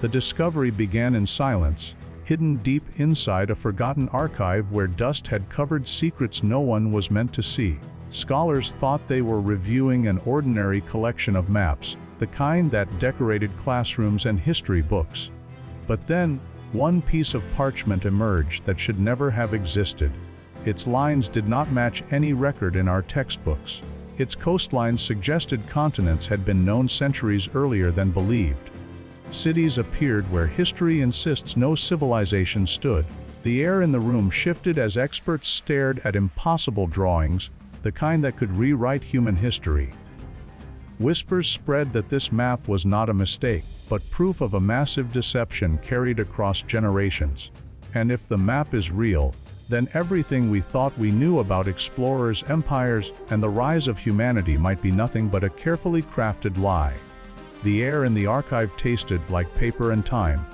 The discovery began in silence, hidden deep inside a forgotten archive where dust had covered secrets no one was meant to see. Scholars thought they were reviewing an ordinary collection of maps, the kind that decorated classrooms and history books. But then, one piece of parchment emerged that should never have existed. Its lines did not match any record in our textbooks. Its coastlines suggested continents had been known centuries earlier than believed. Cities appeared where history insists no civilization stood. The air in the room shifted as experts stared at impossible drawings, the kind that could rewrite human history. Whispers spread that this map was not a mistake, but proof of a massive deception carried across generations. And if the map is real, then everything we thought we knew about explorers, empires, and the rise of humanity might be nothing but a carefully crafted lie. The air in the archive tasted like paper and time.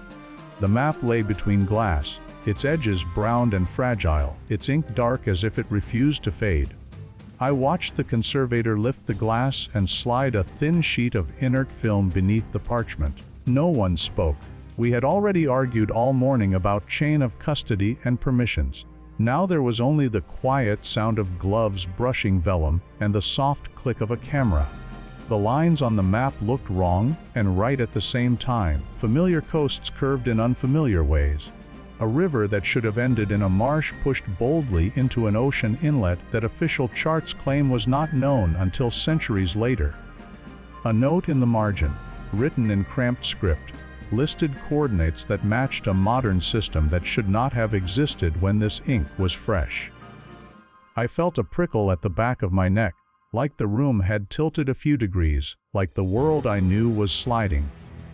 The map lay between glass, its edges browned and fragile, its ink dark as if it refused to fade. I watched the conservator lift the glass and slide a thin sheet of inert film beneath the parchment. No one spoke. We had already argued all morning about chain of custody and permissions. Now there was only the quiet sound of gloves brushing vellum and the soft click of a camera. The lines on the map looked wrong and right at the same time. Familiar coasts curved in unfamiliar ways. A river that should have ended in a marsh pushed boldly into an ocean inlet that official charts claim was not known until centuries later. A note in the margin, written in cramped script, listed coordinates that matched a modern system that should not have existed when this ink was fresh. I felt a prickle at the back of my neck, like the room had tilted a few degrees, like the world I knew was sliding.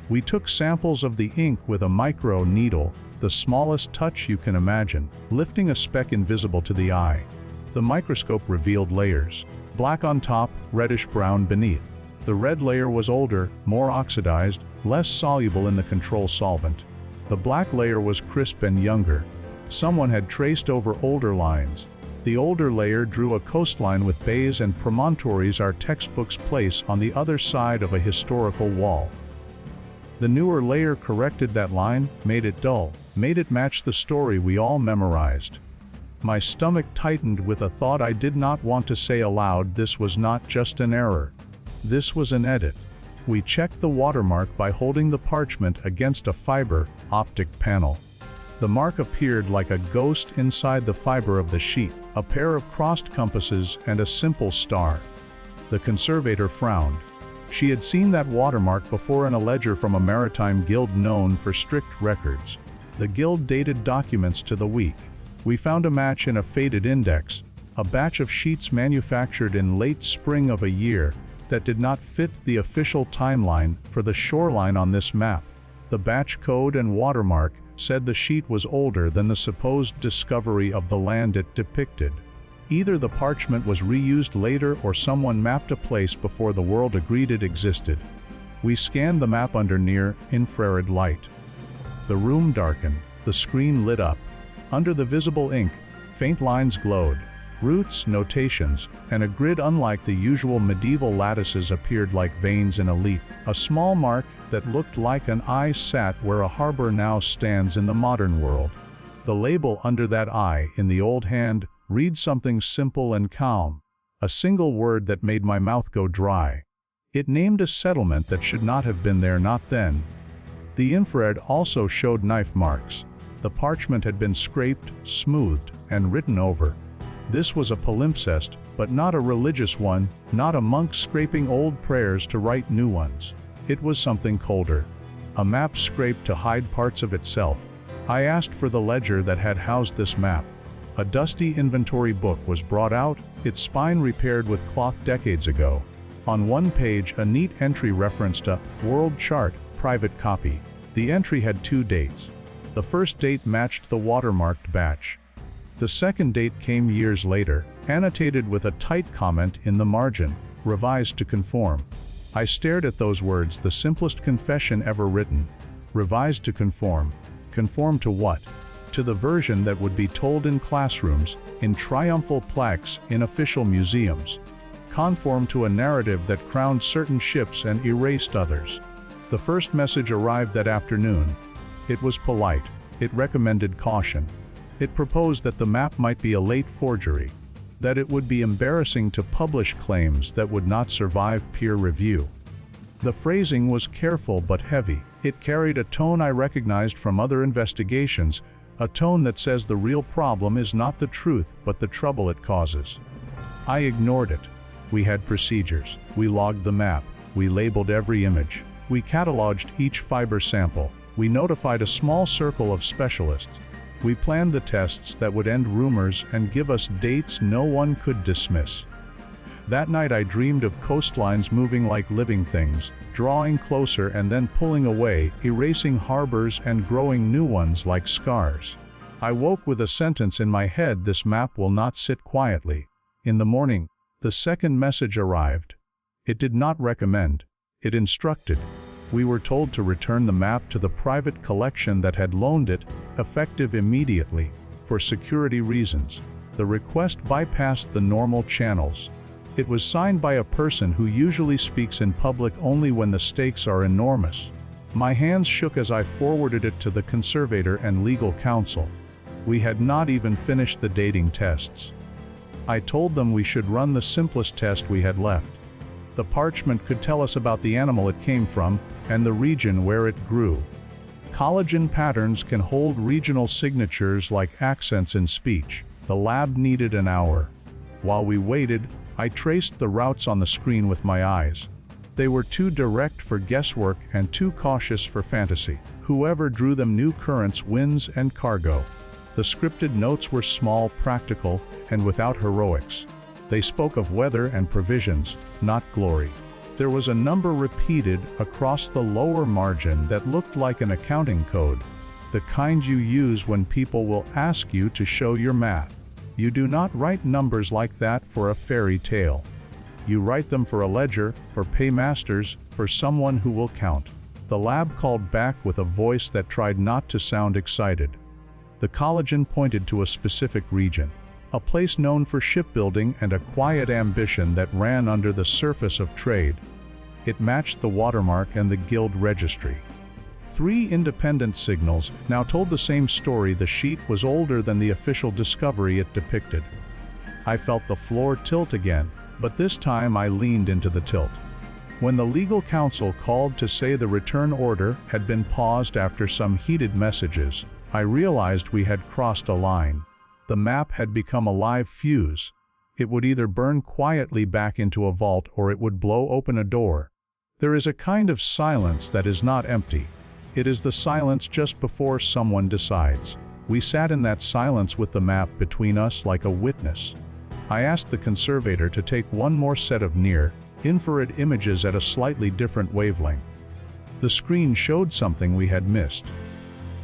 We took samples of the ink with a micro needle, the smallest touch you can imagine, lifting a speck invisible to the eye. The microscope revealed layers, black on top, reddish-brown beneath. The red layer was older, more oxidized, less soluble in the control solvent. The black layer was crisp and younger. Someone had traced over older lines. The older layer drew a coastline with bays and promontories our textbooks place on the other side of a historical wall. The newer layer corrected that line, made it dull, made it match the story we all memorized. My stomach tightened with a thought I did not want to say aloud. This was not just an error. This was an edit. We checked the watermark by holding the parchment against a fiber optic panel. The mark appeared like a ghost inside the fiber of the sheet, a pair of crossed compasses and a simple star. The conservator frowned. She had seen that watermark before in a ledger from a maritime guild known for strict records. The guild dated documents to the week. We found a match in a faded index, a batch of sheets manufactured in late spring of a year that did not fit the official timeline for the shoreline on this map. The batch code and watermark said the sheet was older than the supposed discovery of the land it depicted. Either the parchment was reused later or someone mapped a place before the world agreed it existed. We scanned the map under near-infrared light. The room darkened, the screen lit up. Under the visible ink, faint lines glowed. Routes, notations, and a grid unlike the usual medieval lattices appeared like veins in a leaf. A small mark that looked like an eye sat where a harbor now stands in the modern world. The label under that eye, in the old hand, read something simple and calm, a single word that made my mouth go dry. It named a settlement that should not have been there, not then. The infrared also showed knife marks. The parchment had been scraped, smoothed, and written over. This was a palimpsest, but not a religious one, not a monk scraping old prayers to write new ones. It was something colder. A map scraped to hide parts of itself. I asked for the ledger that had housed this map. A dusty inventory book was brought out, its spine repaired with cloth decades ago. On one page, a neat entry referenced a world chart, private copy. The entry had 2 dates. The first date matched the watermarked batch. The second date came years later, annotated with a tight comment in the margin, revised to conform. I stared at those words, the simplest confession ever written. Revised to conform. Conform to what? To the version that would be told in classrooms, in triumphal plaques, in official museums. Conform to a narrative that crowned certain ships and erased others. The first message arrived that afternoon. It was polite. It recommended caution. It proposed that the map might be a late forgery, that it would be embarrassing to publish claims that would not survive peer review. The phrasing was careful but heavy. It carried a tone I recognized from other investigations, a tone that says the real problem is not the truth but the trouble it causes. I ignored it. We had procedures. We logged the map. We labeled every image. We cataloged each fiber sample. We notified a small circle of specialists. We planned the tests that would end rumors and give us dates no one could dismiss. That night I dreamed of coastlines moving like living things, drawing closer and then pulling away, erasing harbors and growing new ones like scars. I woke with a sentence in my head: this map will not sit quietly. In the morning, the second message arrived. It did not recommend. It instructed. We were told to return the map to the private collection that had loaned it, effective immediately, for security reasons. The request bypassed the normal channels. It was signed by a person who usually speaks in public only when the stakes are enormous. My hands shook as I forwarded it to the conservator and legal counsel. We had not even finished the dating tests. I told them we should run the simplest test we had left. The parchment could tell us about the animal it came from and the region where it grew. Collagen patterns can hold regional signatures like accents in speech. The lab needed an hour. While we waited, I traced the routes on the screen with my eyes. They were too direct for guesswork and too cautious for fantasy. Whoever drew them knew currents, winds, and cargo. The scripted notes were small, practical, and without heroics. They spoke of weather and provisions, not glory. There was a number repeated across the lower margin that looked like an accounting code, the kind you use when people will ask you to show your math. You do not write numbers like that for a fairy tale. You write them for a ledger, for paymasters, for someone who will count. The lab called back with a voice that tried not to sound excited. The collagen pointed to a specific region, a place known for shipbuilding and a quiet ambition that ran under the surface of trade. It matched the watermark and the guild registry. 3 independent signals now told the same story. The sheet was older than the official discovery it depicted. I felt the floor tilt again, but this time I leaned into the tilt. When the legal counsel called to say the return order had been paused after some heated messages, I realized we had crossed a line. The map had become a live fuse. It would either burn quietly back into a vault or it would blow open a door. There is a kind of silence that is not empty. It is the silence just before someone decides. We sat in that silence with the map between us like a witness. I asked the conservator to take one more set of near-infrared images at a slightly different wavelength. The screen showed something we had missed.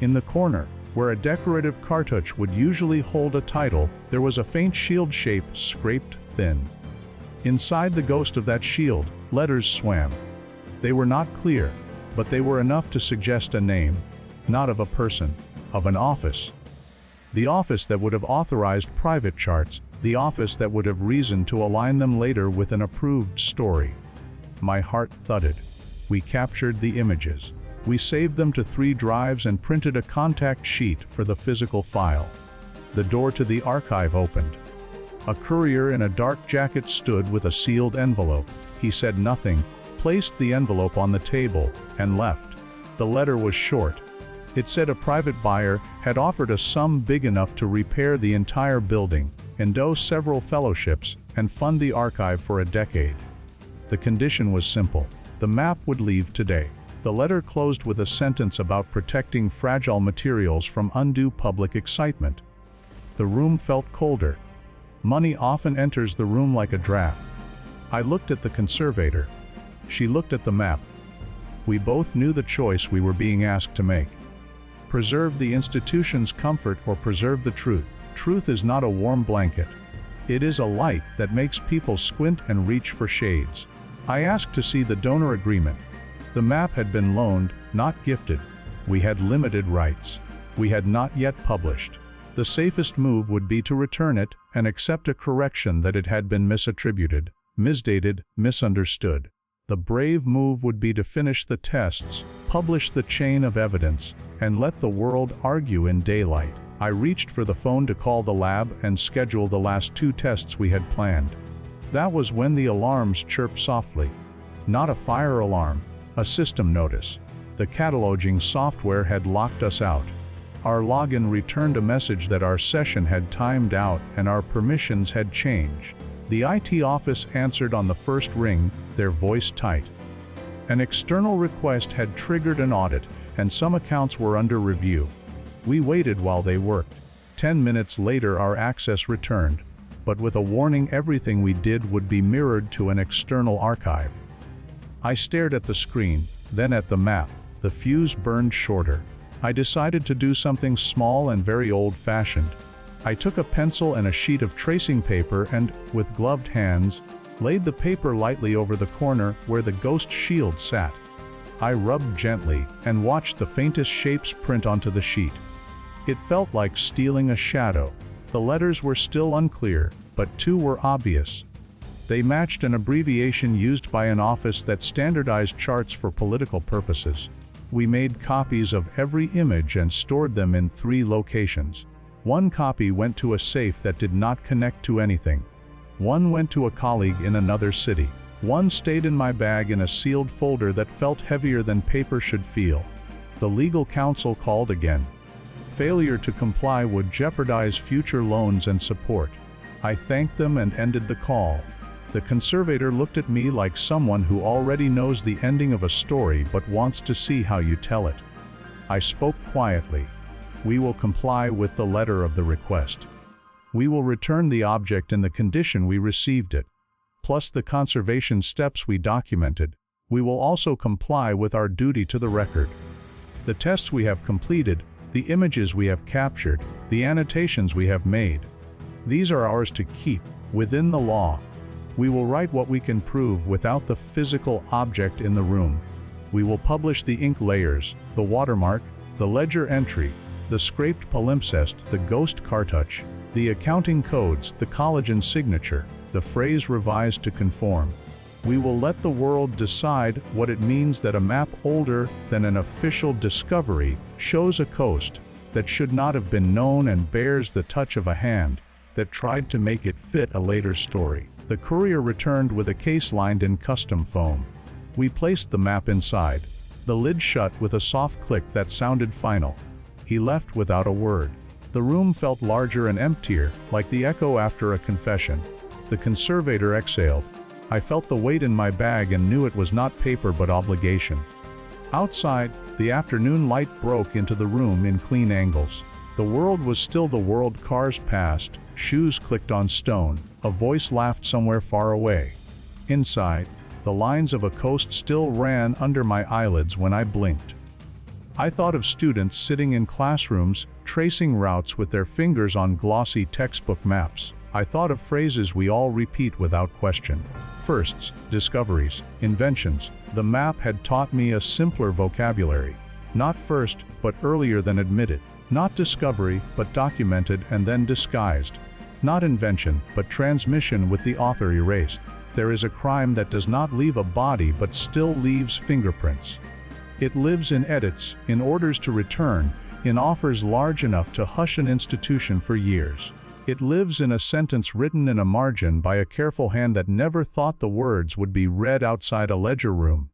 In the corner, where a decorative cartouche would usually hold a title, there was a faint shield shape scraped thin. Inside the ghost of that shield, letters swam. They were not clear, but they were enough to suggest a name, not of a person, of an office. The office that would have authorized private charts, the office that would have reasoned to align them later with an approved story. My heart thudded. We captured the images. We saved them to 3 drives and printed a contact sheet for the physical file. The door to the archive opened. A courier in a dark jacket stood with a sealed envelope. He said nothing, placed the envelope on the table, and left. The letter was short. It said a private buyer had offered a sum big enough to repair the entire building, endow several fellowships, and fund the archive for a decade. The condition was simple. The map would leave today. The letter closed with a sentence about protecting fragile materials from undue public excitement. The room felt colder. Money often enters the room like a draft. I looked at the conservator. She looked at the map. We both knew the choice we were being asked to make. Preserve the institution's comfort or preserve the truth. Truth is not a warm blanket. It is a light that makes people squint and reach for shades. I asked to see the donor agreement. The map had been loaned, not gifted. We had limited rights. We had not yet published. The safest move would be to return it and accept a correction that it had been misattributed, misdated, misunderstood. The brave move would be to finish the tests, publish the chain of evidence, and let the world argue in daylight. I reached for the phone to call the lab and schedule the last 2 tests we had planned. That was when the alarms chirped softly. Not a fire alarm, a system notice. The cataloging software had locked us out. Our login returned a message that our session had timed out and our permissions had changed. The IT office answered on the first ring, their voice tight. An external request had triggered an audit, and some accounts were under review. We waited while they worked. 10 minutes later our access returned, but with a warning everything we did would be mirrored to an external archive. I stared at the screen, then at the map. The fuse burned shorter. I decided to do something small and very old-fashioned. I took a pencil and a sheet of tracing paper and, with gloved hands, laid the paper lightly over the corner where the ghost shield sat. I rubbed gently and watched the faintest shapes print onto the sheet. It felt like stealing a shadow. The letters were still unclear, but 2 were obvious. They matched an abbreviation used by an office that standardized charts for political purposes. We made copies of every image and stored them in 3 locations. 1 copy went to a safe that did not connect to anything. 1 went to a colleague in another city. 1 stayed in my bag in a sealed folder that felt heavier than paper should feel. The legal counsel called again. Failure to comply would jeopardize future loans and support. I thanked them and ended the call. The conservator looked at me like someone who already knows the ending of a story but wants to see how you tell it. I spoke quietly. We will comply with the letter of the request. We will return the object in the condition we received it, plus the conservation steps we documented. We will also comply with our duty to the record. The tests we have completed, the images we have captured, the annotations we have made. These are ours to keep, within the law. We will write what we can prove without the physical object in the room. We will publish the ink layers, the watermark, the ledger entry, the scraped palimpsest, the ghost cartouch, the accounting codes, the collagen signature, the phrase revised to conform. We will let the world decide what it means that a map older than an official discovery shows a coast that should not have been known and bears the touch of a hand that tried to make it fit a later story. The courier returned with a case lined in custom foam. We placed the map inside. The lid shut with a soft click that sounded final. He left without a word. The room felt larger and emptier, like the echo after a confession. The conservator exhaled. I felt the weight in my bag and knew it was not paper but obligation. Outside, the afternoon light broke into the room in clean angles. The world was still the world. Cars passed, shoes clicked on stone, a voice laughed somewhere far away. Inside, the lines of a coast still ran under my eyelids when I blinked. I thought of students sitting in classrooms, tracing routes with their fingers on glossy textbook maps. I thought of phrases we all repeat without question. Firsts, discoveries, inventions. The map had taught me a simpler vocabulary. Not first, but earlier than admitted. Not discovery, but documented and then disguised. Not invention, but transmission with the author erased. There is a crime that does not leave a body but still leaves fingerprints. It lives in edits, in orders to return, in offers large enough to hush an institution for years. It lives in a sentence written in a margin by a careful hand that never thought the words would be read outside a ledger room.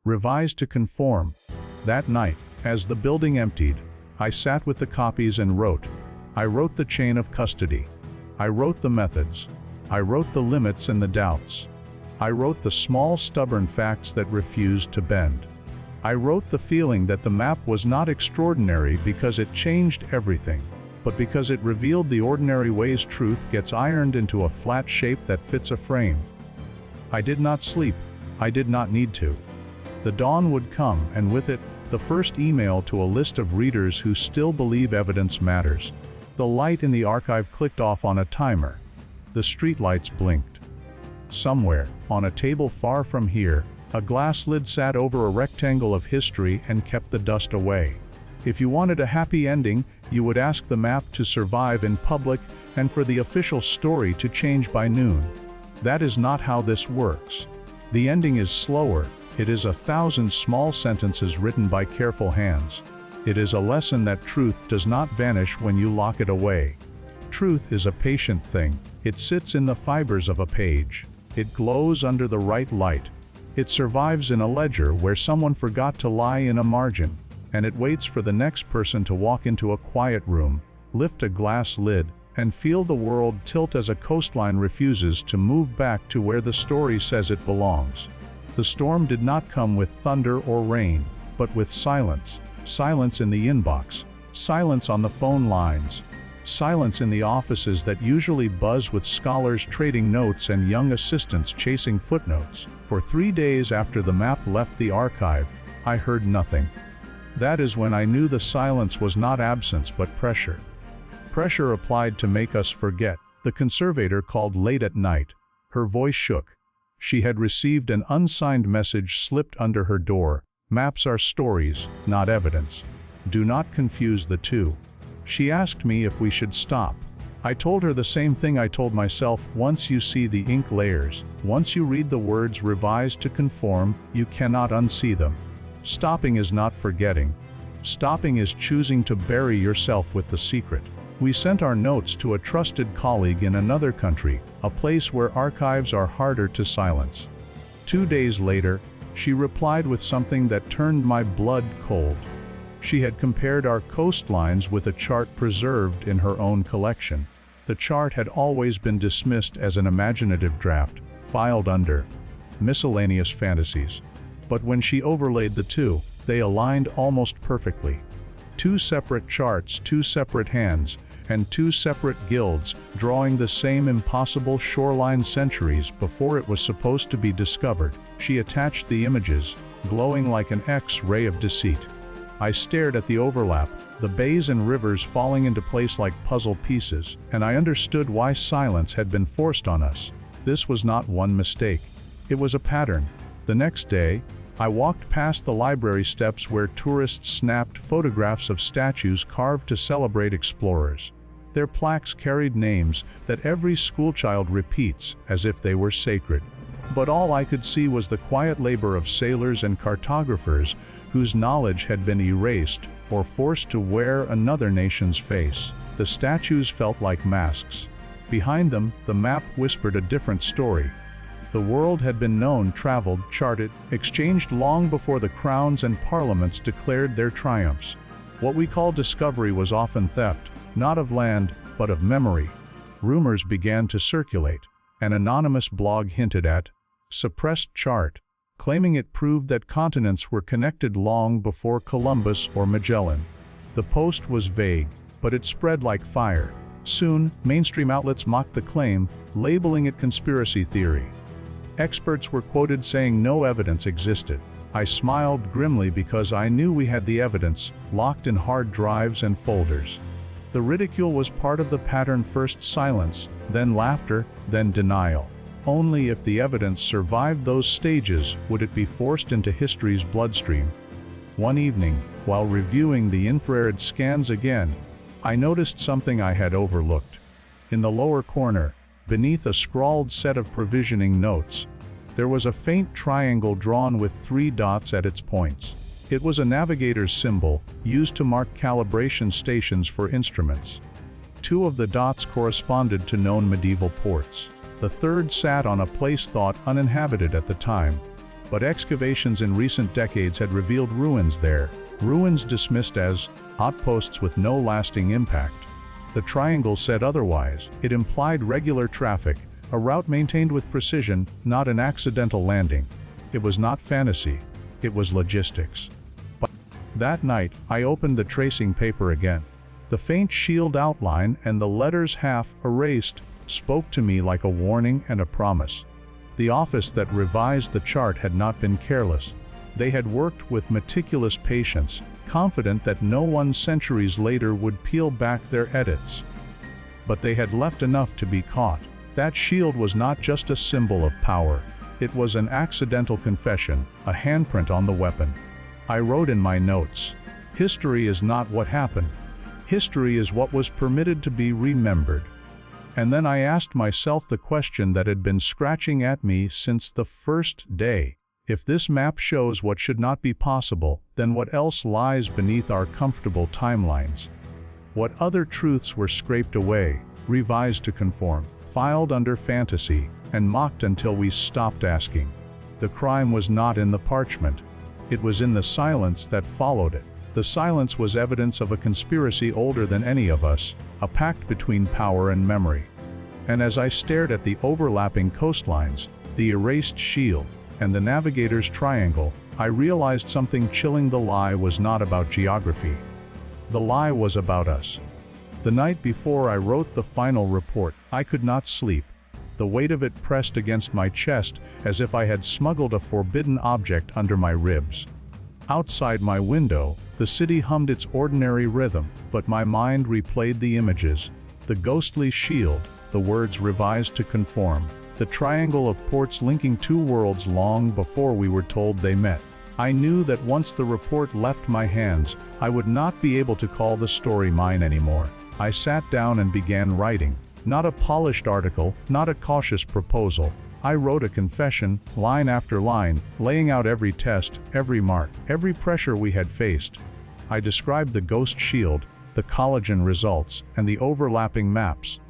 Revised to conform. That night, as the building emptied, I sat with the copies and wrote. I wrote the chain of custody. I wrote the methods. I wrote the limits and the doubts. I wrote the small stubborn facts that refused to bend. I wrote the feeling that the map was not extraordinary because it changed everything, but because it revealed the ordinary ways truth gets ironed into a flat shape that fits a frame. I did not sleep. I did not need to. The dawn would come, and with it, the first email to a list of readers who still believe evidence matters. The light in the archive clicked off on a timer. The streetlights blinked. Somewhere, on a table far from here, a glass lid sat over a rectangle of history and kept the dust away. If you wanted a happy ending, you would ask the map to survive in public and for the official story to change by noon. That is not how this works. The ending is slower. It is 1,000 small sentences written by careful hands. It is a lesson that truth does not vanish when you lock it away. Truth is a patient thing. It sits in the fibers of a page. It glows under the right light. It survives in a ledger where someone forgot to lie in a margin, and it waits for the next person to walk into a quiet room, lift a glass lid, and feel the world tilt as a coastline refuses to move back to where the story says it belongs. The storm did not come with thunder or rain, but with silence. Silence in the inbox. Silence on the phone lines. Silence in the offices that usually buzz with scholars trading notes and young assistants chasing footnotes. For 3 days after the map left the archive, I heard nothing. That is when I knew the silence was not absence but pressure. Pressure applied to make us forget. The conservator called late at night. Her voice shook. She had received an unsigned message slipped under her door. Maps are stories, not evidence. Do not confuse the two. She asked me if we should stop. I told her the same thing I told myself. Once you see the ink layers, once you read the words revised to conform, you cannot unsee them. Stopping is not forgetting. Stopping is choosing to bury yourself with the secret. We sent our notes to a trusted colleague in another country, a place where archives are harder to silence. 2 days later, she replied with something that turned my blood cold. She had compared our coastlines with a chart preserved in her own collection. The chart had always been dismissed as an imaginative draft, filed under miscellaneous fantasies. But when she overlaid the two, they aligned almost perfectly. 2 separate charts, 2 separate hands, and 2 separate guilds, drawing the same impossible shoreline centuries before it was supposed to be discovered. She attached the images, glowing like an X-ray of deceit. I stared at the overlap, the bays and rivers falling into place like puzzle pieces, and I understood why silence had been forced on us. This was not one mistake. It was a pattern. The next day, I walked past the library steps where tourists snapped photographs of statues carved to celebrate explorers. Their plaques carried names that every schoolchild repeats as if they were sacred. But all I could see was the quiet labor of sailors and cartographers whose knowledge had been erased or forced to wear another nation's face. The statues felt like masks. Behind them, the map whispered a different story. The world had been known, traveled, charted, exchanged long before the crowns and parliaments declared their triumphs. What we call discovery was often theft, not of land, but of memory. Rumors began to circulate. An anonymous blog hinted at suppressed chart, claiming it proved that continents were connected long before Columbus or Magellan. The post was vague, but it spread like fire. Soon, mainstream outlets mocked the claim, labeling it conspiracy theory. Experts were quoted saying no evidence existed. I smiled grimly because I knew we had the evidence, locked in hard drives and folders. The ridicule was part of the pattern: first silence, then laughter, then denial. Only if the evidence survived those stages would it be forced into history's bloodstream. One evening, while reviewing the infrared scans again, I noticed something I had overlooked. In the lower corner, beneath a scrawled set of provisioning notes, there was a faint triangle drawn with 3 dots at its points. It was a navigator's symbol, used to mark calibration stations for instruments. 2 of the dots corresponded to known medieval ports. The third sat on a place thought uninhabited at the time, but excavations in recent decades had revealed ruins there, ruins dismissed as outposts with no lasting impact. The triangle said otherwise. It implied regular traffic, a route maintained with precision, not an accidental landing. It was not fantasy, it was logistics. But that night, I opened the tracing paper again. The faint shield outline and the letters half erased spoke to me like a warning and a promise. The office that revised the chart had not been careless. They had worked with meticulous patience, confident that no one centuries later would peel back their edits. But they had left enough to be caught. That shield was not just a symbol of power. It was an accidental confession, a handprint on the weapon. I wrote in my notes, "History is not what happened. History is what was permitted to be remembered." And then I asked myself the question that had been scratching at me since the first day. If this map shows what should not be possible, then what else lies beneath our comfortable timelines? What other truths were scraped away, revised to conform, filed under fantasy, and mocked until we stopped asking? The crime was not in the parchment. It was in the silence that followed it. The silence was evidence of a conspiracy older than any of us, a pact between power and memory. And as I stared at the overlapping coastlines, the erased shield, and the navigator's triangle, I realized something chilling. The lie was not about geography. The lie was about us. The night before I wrote the final report, I could not sleep. The weight of it pressed against my chest as if I had smuggled a forbidden object under my ribs. Outside my window, the city hummed its ordinary rhythm, but my mind replayed the images. The ghostly shield, the words revised to conform, the triangle of ports linking two worlds long before we were told they met. I knew that once the report left my hands, I would not be able to call the story mine anymore. I sat down and began writing. Not a polished article, not a cautious proposal. I wrote a confession, line after line, laying out every test, every mark, every pressure we had faced. I described the ghost shield, the collagen results, and the overlapping maps.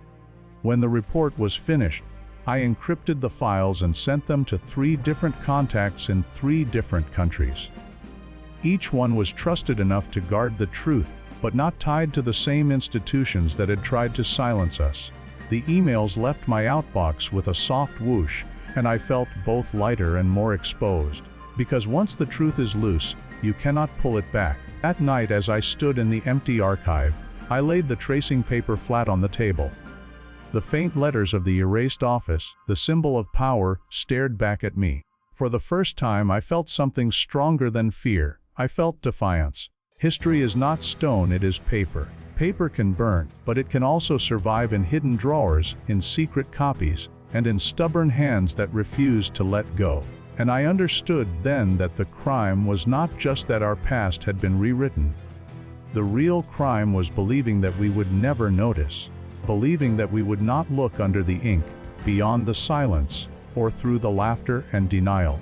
When the report was finished, I encrypted the files and sent them to 3 different contacts in 3 different countries. Each one was trusted enough to guard the truth, but not tied to the same institutions that had tried to silence us. The emails left my outbox with a soft whoosh, and I felt both lighter and more exposed. Because once the truth is loose, you cannot pull it back. That night, as I stood in the empty archive, I laid the tracing paper flat on the table. The faint letters of the erased office, the symbol of power, stared back at me. For the first time I felt something stronger than fear. I felt defiance. History is not stone, it is paper. Paper can burn, but it can also survive in hidden drawers, in secret copies, and in stubborn hands that refuse to let go. And I understood then that the crime was not just that our past had been rewritten. The real crime was believing that we would never notice. Believing that we would not look under the ink, beyond the silence, or through the laughter and denial.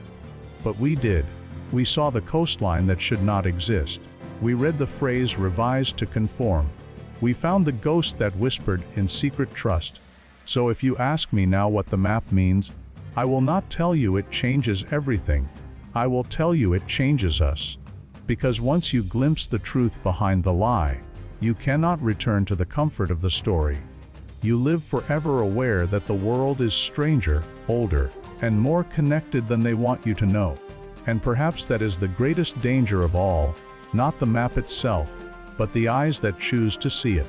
But we did. We saw the coastline that should not exist. We read the phrase revised to conform. We found the ghost that whispered in secret trust. So if you ask me now what the map means, I will not tell you it changes everything. I will tell you it changes us. Because once you glimpse the truth behind the lie, you cannot return to the comfort of the story. You live forever aware that the world is stranger, older, and more connected than they want you to know. And perhaps that is the greatest danger of all, not the map itself, but the eyes that choose to see it.